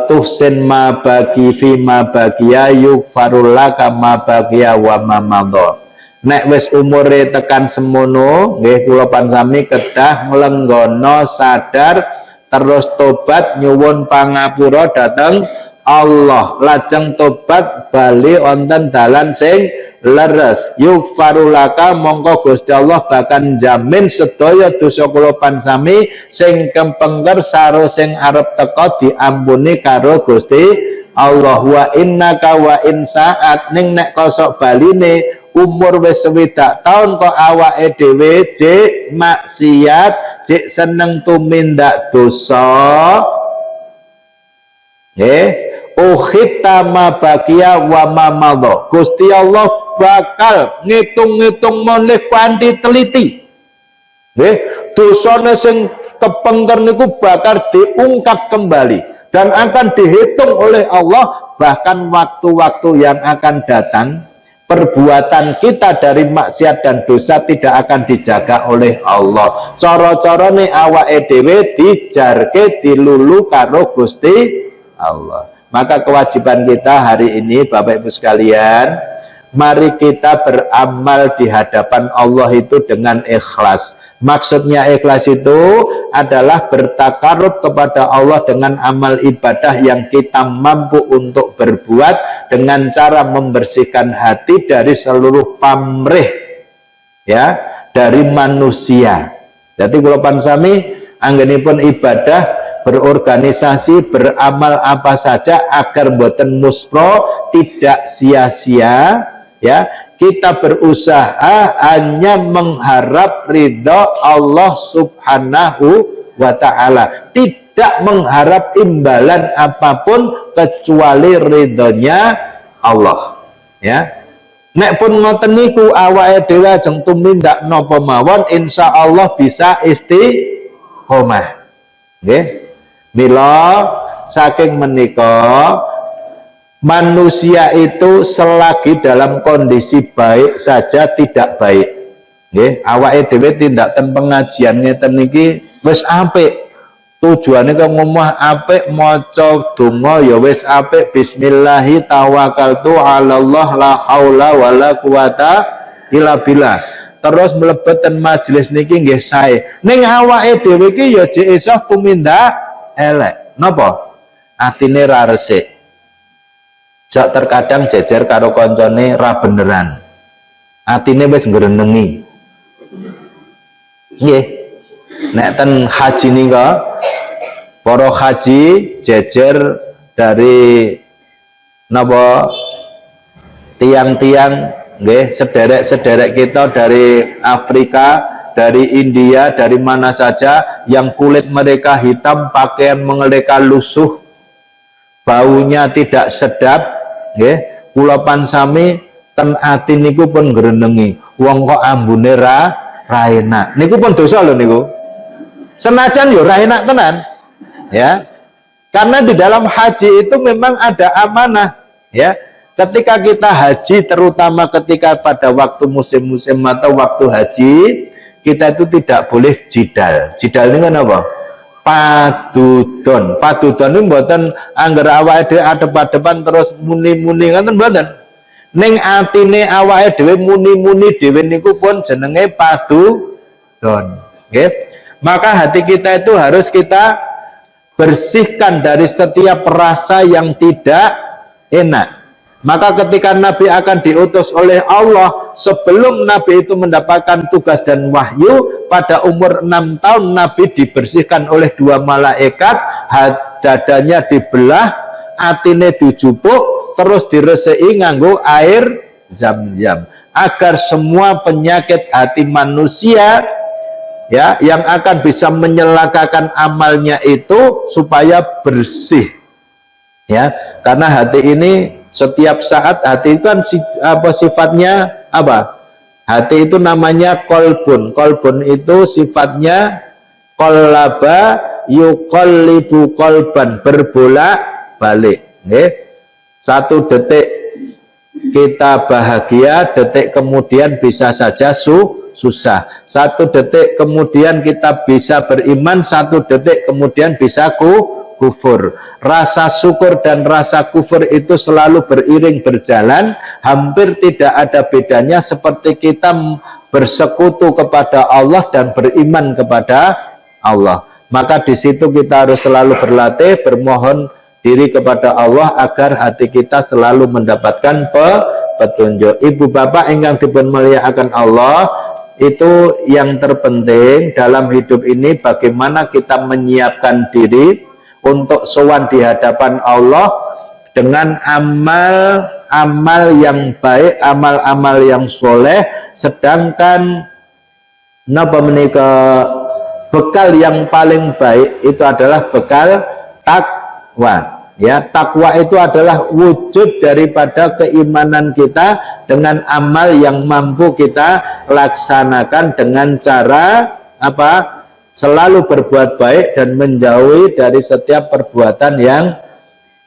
tuhsin ma bagi fi ma bagiya yukfarulaka ma bagiya wa ma madha. Nek wis umure tekan semono nggih kula pansami kedah nglenggono sadar terus tobat nyuwun pangapura dhateng Allah, lajeng tobat bali wonten dalan sing leres. Yukfarulaka mongko Gusti Allah bakal jamin sedaya dosa kula pansami sing kepengker saro sing arep teka diampuni karo Gusti Allah. Wa innaka wa in saat ning nek kosok baline umur wis swidak taun kok awake dhewe jek maksiat, jek seneng tumindak dosa. Ukhitama bakia wa mamadha. Gusti Allah bakal ngitung-ngitung moleh kanthi teliti. Nggih, dosane sing kepengker niku bakal diungkap kembali dan akan dihitung oleh Allah, bahkan waktu-waktu yang akan datang perbuatan kita dari maksiat dan dosa tidak akan dijaga oleh Allah. Cara-carane awake dhewe dijarke dilulu karo Gusti Allah. Maka kewajiban kita hari ini Bapak Ibu sekalian, mari kita beramal di hadapan Allah itu dengan ikhlas. Maksudnya ikhlas itu adalah bertakarub kepada Allah dengan amal ibadah yang kita mampu untuk berbuat dengan cara membersihkan hati dari seluruh pamrih, ya, dari manusia. Jadi kalau pansami anggenipun ibadah berorganisasi, beramal apa saja agar boten muspro, tidak sia-sia, ya. Kita berusaha hanya mengharap ridha Allah Subhanahu wa ta'ala, tidak mengharap imbalan apapun kecuali ridhonya Allah, ya. Nek pun ngoten niku awake dhewe ajeng tumindak napa mawon insyaallah bisa istiqomah. Nggih. Mila saking menika manusia itu selagi dalam kondisi baik saja tidak baik. Nggih, awake dhewe tindak ten pengajian ngeten niki wis apik. Tujuane kok ngomong apik, maca donga ya wis apik, bismillahi tawakkaltu 'alallah la haula wala quwata illa billah. Terus mlebet ten majelis niki nggih sae. Ning awake dhewe iki ya jek iso tumindak elek. Napa? Atine ra resik. Jak terkadang jejer karo koncone ra beneran. Atine wis ngrenengi. Nggih. Nek ten haji nika para haji jejer dari napa tiang-tiang nggih, sederek-sederek kita dari Afrika, dari India, dari mana saja yang kulit mereka hitam, pakaian mereka lusuh, baunya tidak sedap, nggih. Kula pansami ten ati niku pun ngrenengi. Wong kok ambune ra enak. Niku pun dosa lho niku. Senajan yo ra enak tenan. Ya. Karena di dalam haji itu memang ada amanah, ya. Ketika kita haji, terutama ketika pada waktu musim-musim atau waktu haji, kita itu tidak boleh jidal. Jidal ini kan apa? Padudon. Padudon ini mboten angger awake dhewe adep-adepan terus muni-muni ngoten mboten. Ning atine awake dhewe muni-muni dhewe niku pun jenenge padudon. Nggih. Maka hati kita itu harus kita bersihkan dari setiap rasa yang tidak enak. Maka ketika Nabi akan diutus oleh Allah, sebelum Nabi itu mendapatkan tugas dan wahyu, pada umur 6 tahun Nabi dibersihkan oleh 2 malaikat, dadanya dibelah, atine dijupuk, terus direseki nganggo air zam-zam, agar semua penyakit hati manusia, ya, yang akan bisa menyelakakan amalnya itu supaya bersih, ya. Karena hati ini setiap saat, hati itu kan sifatnya apa? Hati itu namanya kolbun. Kolbun itu sifatnya kolaba yuqallibu kolban, berbolak-balik. Satu detik kita bahagia, detik kemudian bisa saja susah. Satu detik kemudian kita bisa beriman, satu detik kemudian bisa kufur. Rasa syukur dan rasa kufur itu selalu beriring berjalan, hampir tidak ada bedanya seperti kita bersekutu kepada Allah dan beriman kepada Allah. Maka di situ kita harus selalu berlatih, bermohon diri kepada Allah agar hati kita selalu mendapatkan petunjuk. Ibu bapak ingkang dipun mulyakaken Allah, itu yang terpenting dalam hidup ini, bagaimana kita menyiapkan diri untuk sowan di hadapan Allah dengan amal yang baik, amal-amal yang soleh, sedangkan napa menika bekal yang paling baik itu adalah bekal takwa. Ya, takwa itu adalah wujud daripada keimanan kita dengan amal yang mampu kita laksanakan dengan cara apa? Selalu berbuat baik dan menjauhi dari setiap perbuatan yang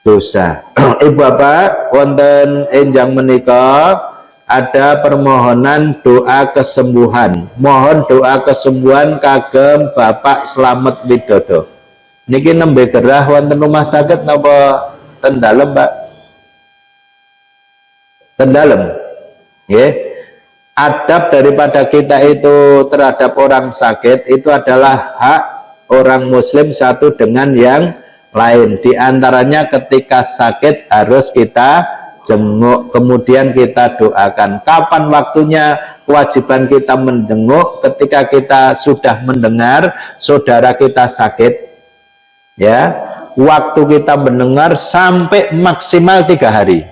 dosa. Ibu bapak wonten enjang menika ada permohonan doa kesembuhan. Mohon doa kesembuhan kagem Bapak Slamet Widodo. Niki nembe gerah wonten rumah sakit napa ten dalem, Pak? Ten dalem. Nggih. Adab daripada kita itu terhadap orang sakit itu adalah hak orang muslim satu dengan yang lain. Di antaranya ketika sakit harus kita jenguk, kemudian kita doakan. Kapan waktunya kewajiban kita menjenguk? Ketika kita sudah mendengar saudara kita sakit, ya, waktu kita mendengar sampai maksimal 3 hari.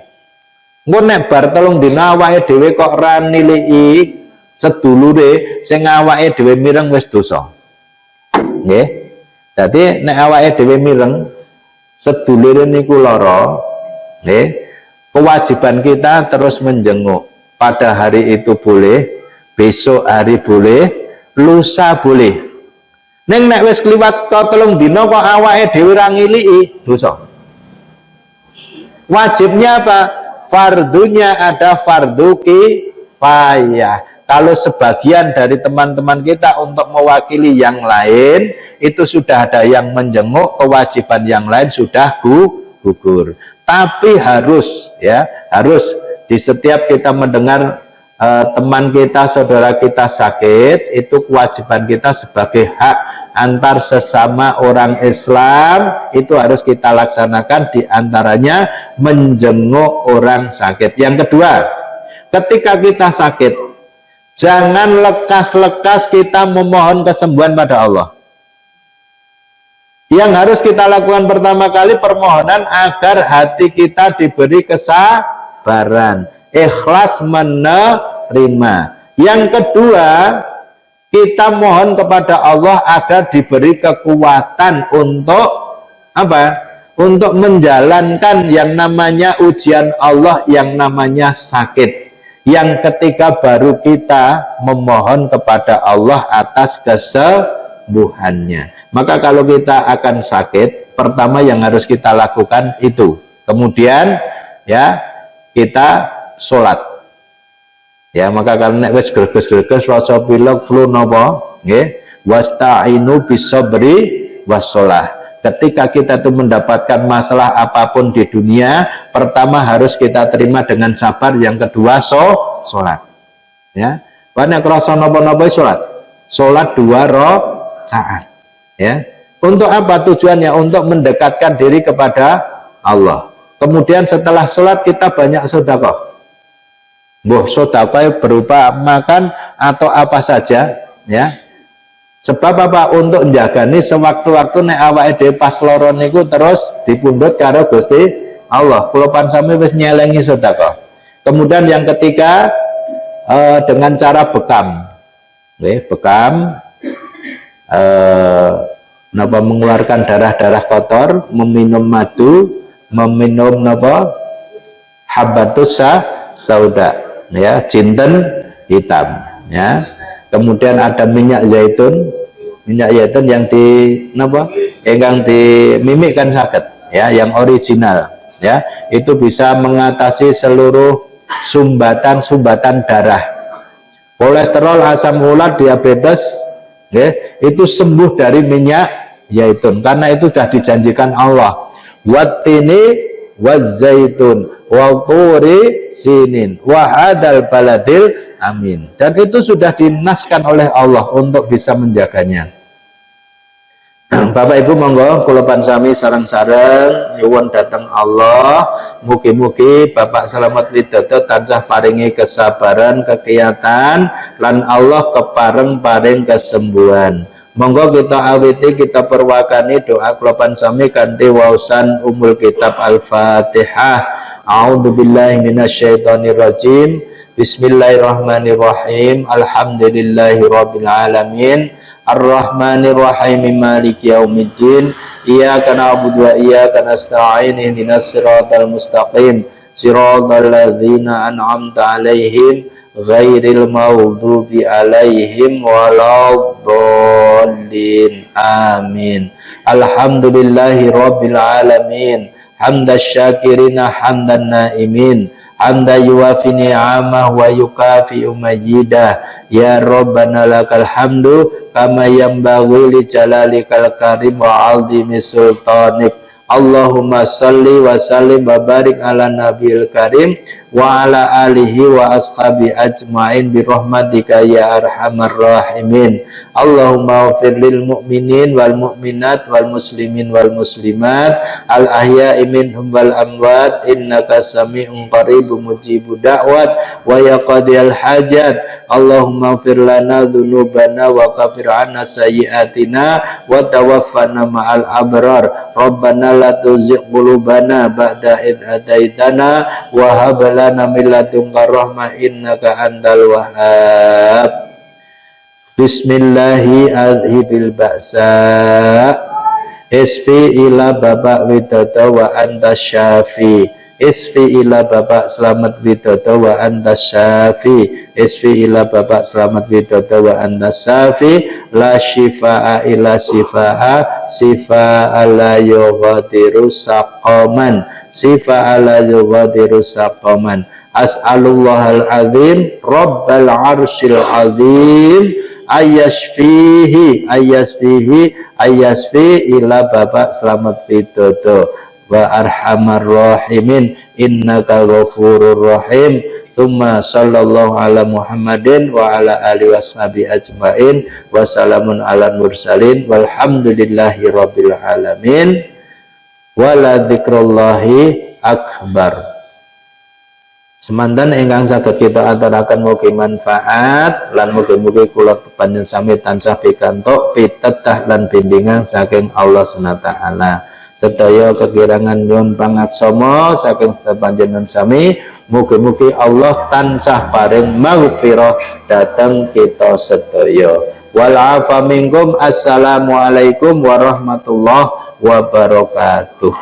Engko nek bar telung dina awake dhewe kok ra niliki sedulure sing awake dhewe mireng wis dosa. Nggih. Dadi nek awake dhewe mireng sedulure niku lara, nggih, kewajiban kita terus menjenguk. Pada hari itu boleh, besok hari boleh, lusa boleh. Ning nek wis kliwat kok telung dina kok awake dhewe ra ngiliki, dosa. Wajibnya apa? Fardunya ada fardu kifayah. Kalau sebagian dari teman-teman kita untuk mewakili yang lain, itu sudah ada yang menjenguk, kewajiban yang lain sudah gugur. Tapi harus, ya, harus di setiap kita mendengar teman kita, saudara kita sakit, itu kewajiban kita sebagai hak antar sesama orang Islam, itu harus kita laksanakan, di antaranya menjenguk orang sakit. Yang kedua, ketika kita sakit, jangan lekas-lekas kita memohon kesembuhan pada Allah. Yang harus kita lakukan pertama kali permohonan agar hati kita diberi kesabaran, ikhlas menerima. Yang kedua, kita mohon kepada Allah agar diberi kekuatan untuk apa? Untuk menjalankan yang namanya ujian Allah, yang namanya sakit. Yang ketiga baru kita memohon kepada Allah atas kesembuhannya. Maka kalau kita akan sakit, pertama yang harus kita lakukan itu. Kemudian ya kita sholat. Ya, maka kalau nek wis greges-greges rasa pilek flu napa nggih, wasta'inu bisabri wassalah. Ketika kita itu mendapatkan masalah apapun di dunia, pertama harus kita terima dengan sabar, yang kedua sholat. Ya, banyak rasa napa-napa sholat. Sholat 2 rakaat. Ya, untuk apa tujuannya? Untuk mendekatkan diri kepada Allah. Kemudian setelah sholat kita banyak sedekah. Mbah sedekah berupa makan atau apa saja, ya. Sebab apa? Untuk njagani sewaktu-waktu nek awake dhewe pas lara niku terus dipundhut karo Gusti Allah. Kula pansami wis nyelengi sedekah. Kemudian yang ketiga dengan cara bekam. Nggih, bekam napa mengeluarkan darah-darah kotor, meminum madu, meminum napa habatus sauda, ya, jinten hitam, ya. Kemudian ada minyak zaitun yang di napa ingkang dimimikkan saged, ya, yang original, ya, itu bisa mengatasi seluruh sumbatan darah, kolesterol, asam urat, diabetes, ya, itu sembuh dari minyak zaitun, karena itu sudah dijanjikan Allah. Wattini wazaitun wa turi sinin wa hadal baladil amin. Dan itu sudah dinaskan oleh Allah untuk bisa menjaganya. Bapak Ibu monggo kula pansami sareng-sareng nyuwun dhateng Allah, mugi-mugi Bapak Slamet Widodo tansah paringi kesabaran, kegiatan, lan Allah kepareng paring kesembuhan. Monggo kita awiti kita perwakani doa kula sami kanthi waosan umul kitab Al-Fatihah. A'udzubillahi minasyaitonirrajim. Bismillahirrahmanirrahim. Alhamdulillahirabbil alamin. Ar-Rahmanirrahim. Maliki yaumiddin. Iyyaka na'budu wa iyyaka nasta'in. Ihdinas siratal mustaqim. Siratal ladzina an'amta 'alaihim ghairil maghdubi 'alaihim waladdallin. Amin. Alhamdulillahirabbil alamin. Hamdasy syakirina hamdan naimin. Hamda yuwafi ni'amah wa yukafi'u majidah. Ya Rabbana lakal hamdu kama yanbaghi li jalalikal karim wa 'azimi sultanik. Allahumma salli wa sallim wa barik ala nabiyil karim wa ala alihi wa ashabi ajma'in bi rahmatika ya arhamar rahimin. Allahumma ighfir lil mu'minin wal mu'minat wal muslimin wal muslimat al ahya'i minhum wal amwat innaka sami'un qaribun mujibud da'wat wa yaqdiyal hajat. Allahumma ighfir lana dzunubana wa kafir 'anna sayyi'atina wa tawaffana ma'al abrar. Rabbana la tuzigh qulubana ba'da idh hadaitana wa hab lana min ladunka rahmah innaka antal wahhab. Bismillahi adhibil ba'sa isfi ila babak widodo wa anta syafi. Isfi ila babak selamat widodo wa anta syafi. Isfi ila babak selamat widodo wa anta syafi. La shifa'a ila shifa'a. Sifa'a la yughadiru saqaman. Sifa'a la yughadiru saqaman. As'alullahal azim Rabbal arsyil azim ayasfihi ila babak selamat widodo wa arhamar rahimin innaka ghafurur rahim. Tsumma sallallahu ala Muhammadin wa ala alihi washabi ajmain wa salamun ala mursalin walhamdulillahi rabbil alamin wala dzikrullahi akbar. Semanten ingkang saged kita aturaken mugi manfaat lan mugi-mugi kula panjenengan sami tansah pikantuk pitedah lan bimbingan saking Allah Subhanahu wa taala. Sedaya kekirangan nyuwun pangaksama saking panjenengan sami, mugi-mugi Allah tansah paring maghfirah dhateng kita sedaya. Wal afa minkum. Assalamualaikum warahmatullahi wabarakatuh.